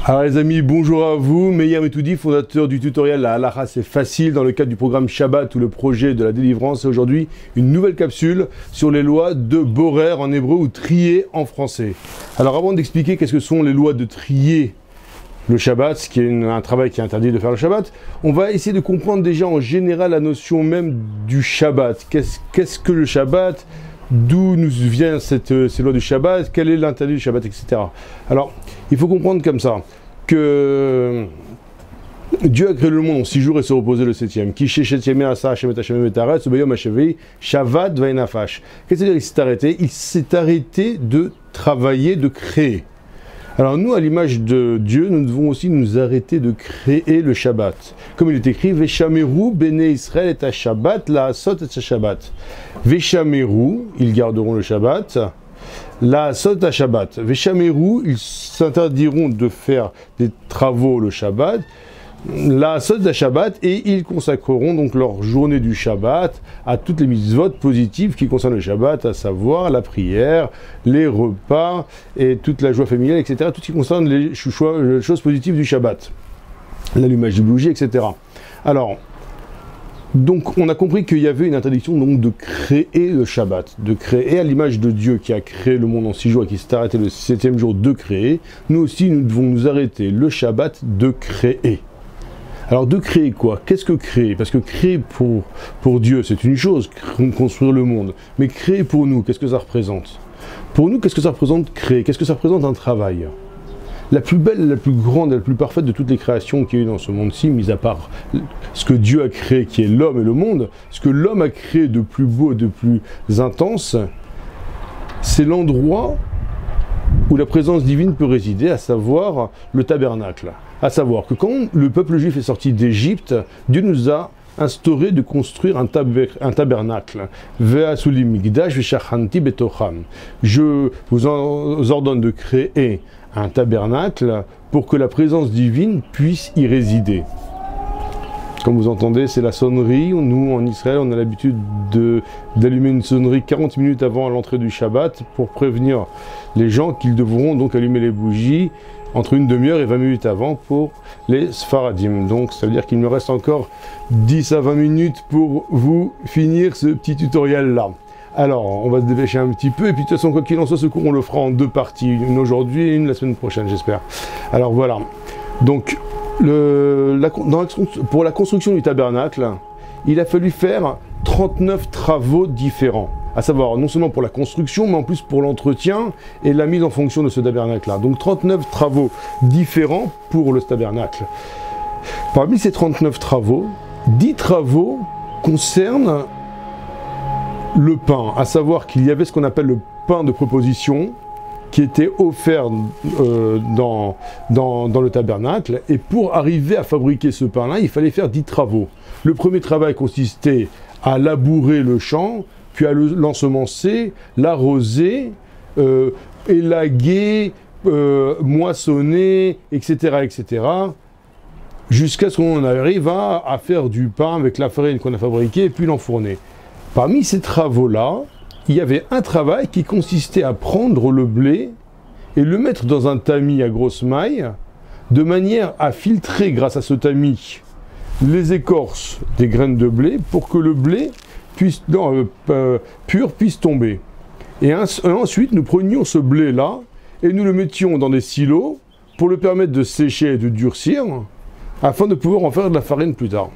Alors les amis, bonjour à vous, Meir Metoudi, fondateur du tutoriel La Halacha c'est facile dans le cadre du programme Shabbat ou le projet de la délivrance. Et aujourd'hui, une nouvelle capsule sur les lois de Borer en hébreu ou trier en français. Alors avant d'expliquer qu'est-ce que sont les lois de trier le Shabbat, ce qui est un travail qui est interdit de faire le Shabbat, on va essayer de comprendre déjà en général la notion même du Shabbat. Qu'est-ce que le Shabbat ? D'où nous vient ces lois du Shabbat, quel est l'interdit du Shabbat, etc. Alors, il faut comprendre comme ça, que Dieu a créé le monde en 6 jours et s'est reposé le 7e. Qu'est-ce que c'est-à-dire qu'il s'est arrêté? Il s'est arrêté de travailler, de créer. Alors nous, à l'image de Dieu, nous devons aussi nous arrêter de créer le Shabbat. Comme il est écrit, Veshameru bene Israël et Shabbat, la asot et Shabbat. Veshameru, ils garderont le Shabbat. La asot à Shabbat. Veshameru, ils s'interdiront de faire des travaux le Shabbat. La asot à Shabbat, et ils consacreront donc leur journée du Shabbat à toutes les mitzvot positives qui concernent le Shabbat, à savoir la prière, les repas et toute la joie familiale, etc. Tout ce qui concerne les choses positives du Shabbat, l'allumage de bougies, etc. Alors, donc on a compris qu'il y avait une interdiction donc de créer le Shabbat, de créer à l'image de Dieu qui a créé le monde en 6 jours et qui s'est arrêté le 7e jour de créer. Nous aussi, nous devons nous arrêter le Shabbat de créer. Alors de créer quoi? Qu'est-ce que créer? Parce que créer pour Dieu, c'est une chose, construire le monde. Mais créer pour nous, qu'est-ce que ça représente? Pour nous, qu'est-ce que ça représente créer? Qu'est-ce que ça représente un travail? La plus belle, la plus grande, la plus parfaite de toutes les créations qu'il y a eu dans ce monde-ci, mis à part ce que Dieu a créé, qui est l'homme et le monde, ce que l'homme a créé de plus beau et de plus intense, c'est l'endroit où la présence divine peut résider, à savoir le tabernacle. À savoir que quand le peuple juif est sorti d'Égypte, Dieu nous a instauré de construire un tabernacle. Je vous ordonne de créer un tabernacle pour que la présence divine puisse y résider. Comme vous entendez, c'est la sonnerie. Nous, en Israël, on a l'habitude d'allumer une sonnerie 40 minutes avant l'entrée du Shabbat pour prévenir les gens qu'ils devront donc allumer les bougies entre une demi-heure et 20 minutes avant pour les Sfaradim. Donc, ça veut dire qu'il me reste encore 10 à 20 minutes pour vous finir ce petit tutoriel-là. Alors, on va se dépêcher un petit peu, et puis de toute façon, quoi qu'il en soit, ce cours, on le fera en 2 parties, une aujourd'hui et une la semaine prochaine, j'espère. Alors, voilà. Donc, pour la construction du tabernacle, il a fallu faire 39 travaux différents. À savoir, non seulement pour la construction, mais en plus pour l'entretien et la mise en fonction de ce tabernacle-là. Donc 39 travaux différents pour le tabernacle. Parmi ces 39 travaux, 10 travaux concernent le pain. À savoir qu'il y avait ce qu'on appelle le pain de proposition, qui était offert dans le tabernacle. Et pour arriver à fabriquer ce pain-là, il fallait faire 10 travaux. Le premier travail consistait à labourer le champ, puis à l'ensemencer, l'arroser, élaguer, moissonner, etc., etc., jusqu'à ce qu'on arrive à faire du pain avec la farine qu'on a fabriquée et puis l'enfourner. Parmi ces travaux-là, il y avait un travail qui consistait à prendre le blé et le mettre dans un tamis à grosse maille, de manière à filtrer, grâce à ce tamis, les écorces des graines de blé pour que le blé pur puisse tomber. Et ensuite, nous prenions ce blé-là et nous le mettions dans des silos pour le permettre de sécher et de durcir, afin de pouvoir en faire de la farine plus tard.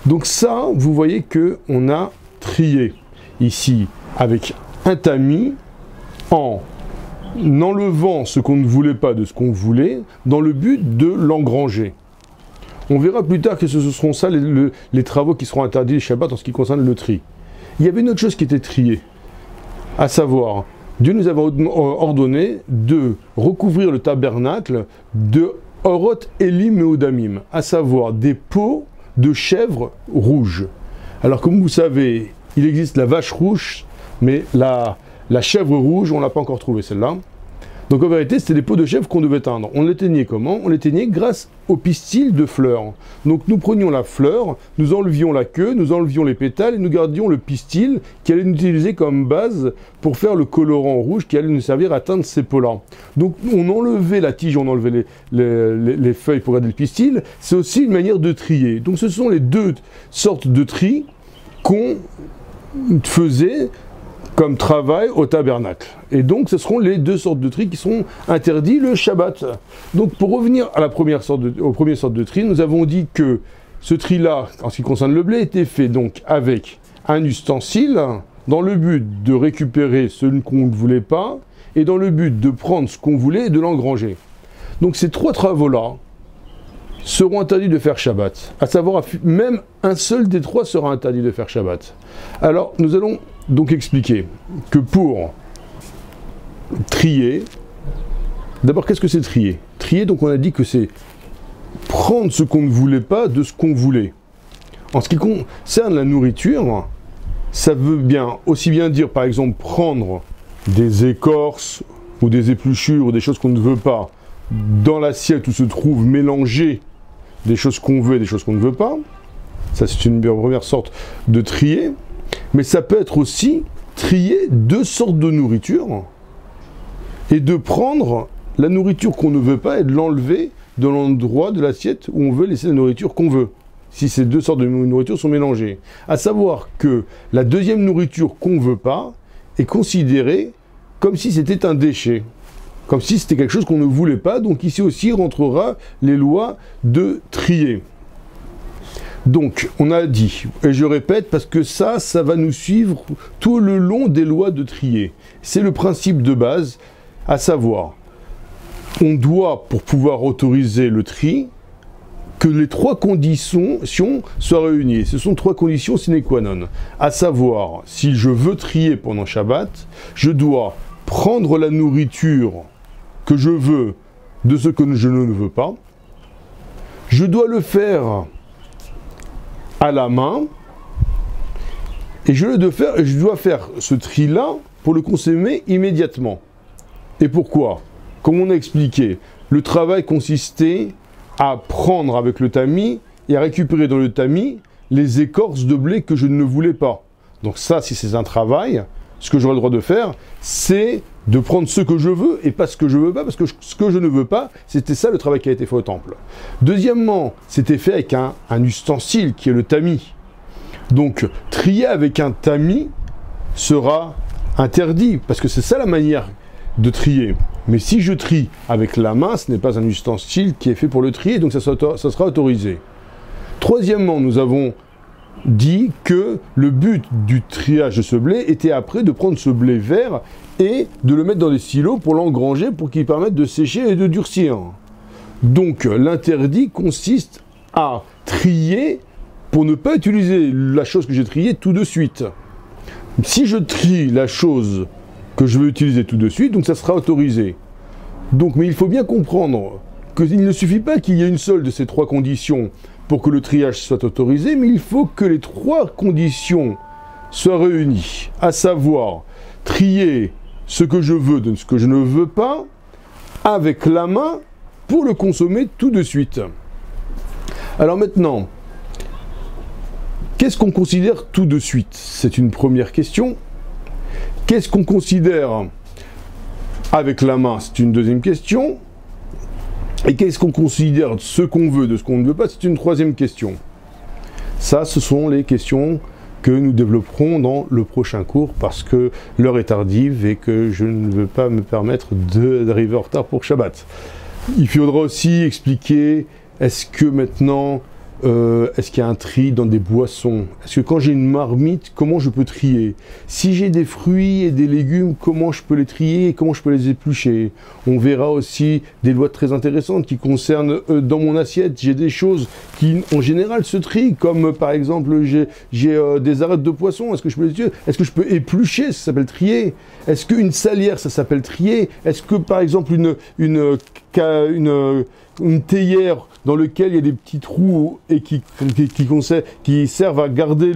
Donc ça, vous voyez qu'on a trié ici avec un tamis en enlevant ce qu'on ne voulait pas de ce qu'on voulait, dans le but de l'engranger. On verra plus tard que ce seront ça les travaux qui seront interdits les Shabbat en ce qui concerne le tri. Il y avait une autre chose qui était triée, à savoir, Dieu nous avait ordonné de recouvrir le tabernacle de Orot Elim Meudamim, à savoir des peaux de chèvre rouges. Alors comme vous savez, il existe la vache rouge, mais la chèvre rouge, on ne l'a pas encore trouvée celle-là. Donc Donc en vérité, c'était des peaux de chèvre qu'on devait teindre. On les teignait comment? On les teignait grâce au pistil de fleurs. Donc nous prenions la fleur, nous enlevions la queue, nous enlevions les pétales et nous gardions le pistil qui allait nous utiliser comme base pour faire le colorant rouge qui allait nous servir à teindre ces peaux-là. Donc on enlevait la tige, on enlevait les feuilles pour garder le pistil. C'est aussi une manière de trier. Donc ce sont les deux sortes de tri qu'on faisait comme travail au tabernacle. Et donc, ce seront les deux sortes de tri qui seront interdits le Shabbat. Donc, pour revenir à la première sorte de tri, nous avons dit que ce tri-là, en ce qui concerne le blé, était fait donc avec un ustensile, dans le but de récupérer ce qu'on ne voulait pas, et dans le but de prendre ce qu'on voulait et de l'engranger. Donc, ces trois travaux-là seront interdits de faire Shabbat. À savoir, même un seul des trois sera interdit de faire Shabbat. Alors, nous allons donc expliquer que pour trier, d'abord, qu'est-ce que c'est trier? Trier, donc on a dit que c'est prendre ce qu'on ne voulait pas de ce qu'on voulait. En ce qui concerne la nourriture, ça veut bien aussi bien dire, par exemple, prendre des écorces ou des épluchures ou des choses qu'on ne veut pas dans l'assiette où se trouvent mélangées des choses qu'on veut et des choses qu'on ne veut pas. Ça, c'est une première sorte de trier. Mais ça peut être aussi trier deux sortes de nourriture et de prendre la nourriture qu'on ne veut pas et de l'enlever de l'endroit de l'assiette où on veut laisser la nourriture qu'on veut, si ces deux sortes de nourriture sont mélangées. À savoir que la deuxième nourriture qu'on ne veut pas est considérée comme si c'était un déchet, comme si c'était quelque chose qu'on ne voulait pas. Donc ici aussi rentrera les lois de trier. Donc, on a dit, et je répète, parce que ça va nous suivre tout le long des lois de trier. C'est le principe de base, à savoir, on doit, pour pouvoir autoriser le tri, que les trois conditions soient réunies. Ce sont trois conditions sine qua non. À savoir, si je veux trier pendant Shabbat, je dois prendre la nourriture que je veux de ce que je ne veux pas. Je dois le faire à la main, et je dois faire ce tri-là pour le consommer immédiatement. Et pourquoi? Comme on a expliqué, le travail consistait à prendre avec le tamis et à récupérer dans le tamis les écorces de blé que je ne voulais pas. Donc ça, si c'est un travail, ce que j'aurai le droit de faire, c'est de prendre ce que je veux et pas ce que je veux pas, parce que ce que je ne veux pas, c'était ça le travail qui a été fait au temple. Deuxièmement, c'était fait avec un ustensile qui est le tamis. Donc, trier avec un tamis sera interdit, parce que c'est ça la manière de trier. Mais si je trie avec la main, ce n'est pas un ustensile qui est fait pour le trier, donc ça sera autorisé. Troisièmement, nous avons dit que le but du triage de ce blé était après de prendre ce blé vert et de le mettre dans des silos pour l'engranger, pour qu'il permette de sécher et de durcir. Donc l'interdit consiste à trier pour ne pas utiliser la chose que j'ai triée tout de suite. Si je trie la chose que je veux utiliser tout de suite, donc ça sera autorisé. Donc, mais il faut bien comprendre qu'il ne suffit pas qu'il y ait une seule de ces trois conditions pour que le triage soit autorisé, mais il faut que les trois conditions soient réunies, à savoir trier ce que je veux de ce que je ne veux pas, avec la main, pour le consommer tout de suite. Alors maintenant, qu'est-ce qu'on considère tout de suite? C'est une première question. Qu'est-ce qu'on considère avec la main? C'est une deuxième question. Et qu'est-ce qu'on considère ce qu'on veut de ce qu'on ne veut pas? C'est une troisième question. Ça, ce sont les questions que nous développerons dans le prochain cours, parce que l'heure est tardive et que je ne veux pas me permettre d'arriver en retard pour Shabbat. Il faudra aussi expliquer, est-ce que maintenant, est-ce qu'il y a un tri dans des boissons? Est-ce que quand j'ai une marmite, comment je peux trier? Si j'ai des fruits et des légumes, comment je peux les trier et comment je peux les éplucher? On verra aussi des lois très intéressantes qui concernent dans mon assiette. J'ai des choses qui en général se trient, comme par exemple j'ai des arêtes de poisson. Est-ce que je peux les trier? Est-ce que je peux éplucher? Ça s'appelle trier. Est-ce qu'une salière, ça s'appelle trier? Est-ce que par exemple une théière dans laquelle il y a des petits trous et qui servent à garder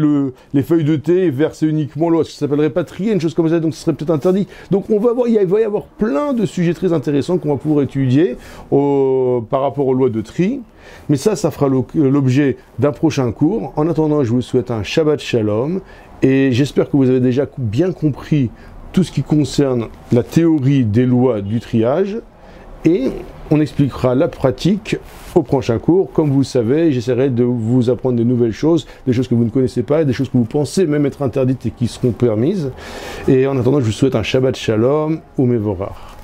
les feuilles de thé et verser uniquement l'eau. Ça s'appellerait pas trier, une chose comme ça, donc ce serait peut-être interdit. Donc on va voir, il va y avoir plein de sujets très intéressants qu'on va pouvoir étudier par rapport aux lois de tri. Mais ça fera l'objet d'un prochain cours. En attendant, je vous souhaite un Shabbat Shalom et j'espère que vous avez déjà bien compris tout ce qui concerne la théorie des lois du triage. Et on expliquera la pratique au prochain cours. Comme vous le savez, j'essaierai de vous apprendre de nouvelles choses, des choses que vous ne connaissez pas, des choses que vous pensez même être interdites et qui seront permises. Et en attendant, je vous souhaite un Shabbat Shalom ou Mevorach.